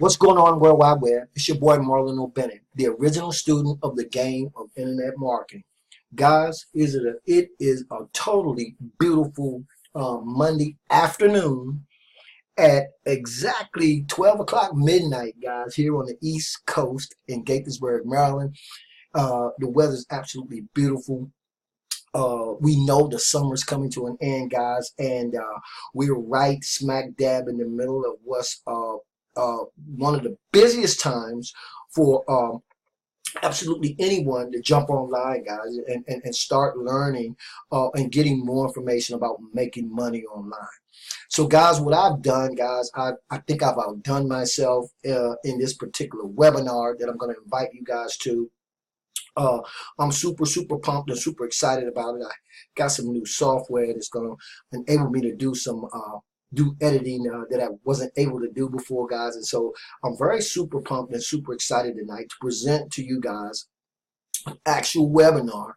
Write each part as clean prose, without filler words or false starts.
What's going on, World Wide Web? It's your boy Marlon O, Bennett, the original student of the game of internet marketing. Guys, it is a totally beautiful Monday afternoon at exactly 12 o'clock midnight, guys, here on the East Coast in Gaithersburg, Maryland. The weather's absolutely beautiful. We know the summer's coming to an end, guys, and we're right smack dab in the middle of what's one of the busiest times for absolutely anyone to jump online, guys, and start learning and getting more information about making money online. So, guys, what I've done, guys, I think I've outdone myself in this particular webinar that I'm going to invite you guys to. I'm super pumped and super excited about it. I got some new software that's going to enable me to do some editing that I wasn't able to do before, guys. And so I'm very super pumped and super excited tonight to present to you guys an actual webinar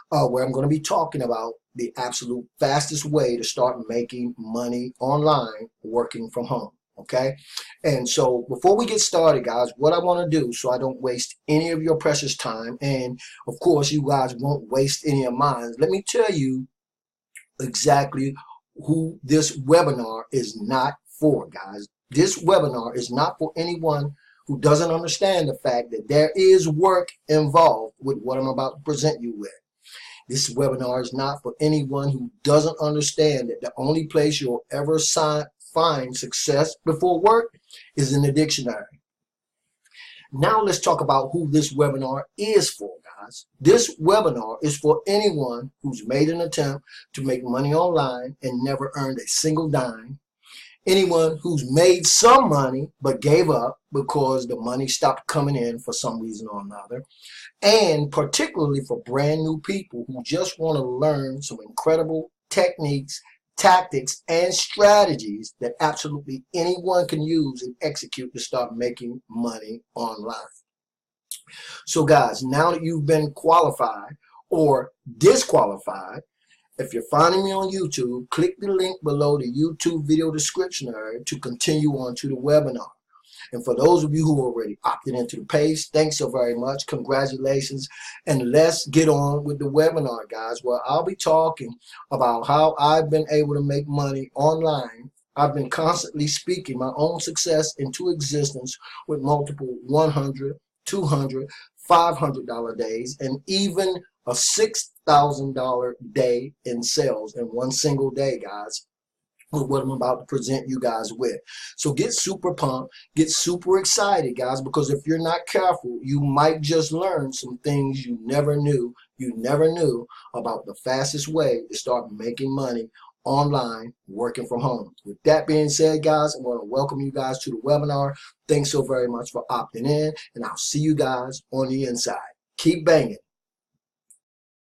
where I'm going to be talking about the absolute fastest way to start making money online working from home. Okay, and so before we get started, guys, what I want to do so I don't waste any of your precious time, and of course you guys won't waste any of mine, let me tell you exactly who this webinar is not for, guys. This webinar is not for anyone who doesn't understand the fact that there is work involved with what I'm about to present you with. This webinar is not for anyone who doesn't understand that the only place you'll ever find success before work is in the dictionary. Now let's talk about who this webinar is for, guys. This webinar is for anyone who's made an attempt to make money online and never earned a single dime. Anyone who's made some money but gave up because the money stopped coming in for some reason or another. And particularly for brand new people who just want to learn some incredible techniques, tactics, and strategies that absolutely anyone can use and execute to start making money online. So, guys, now that you've been qualified or disqualified, if you're finding me on YouTube, click the link below the YouTube video description area to continue on to the webinar. And for those of you who already opted into the page, thanks so very much. Congratulations. And let's get on with the webinar, guys, where I'll be talking about how I've been able to make money online. I've been constantly speaking my own success into existence with multiple $100, $200, $500 days, and even a $6,000 day in sales in one single day, guys, with what I'm about to present you guys with. So get super pumped, get super excited, guys, because if you're not careful, you might just learn some things you never knew about the fastest way to start making money online working from home. With that being said, guys, I want to welcome you guys to the webinar. Thanks so very much for opting in, and I'll see you guys on the inside. Keep banging.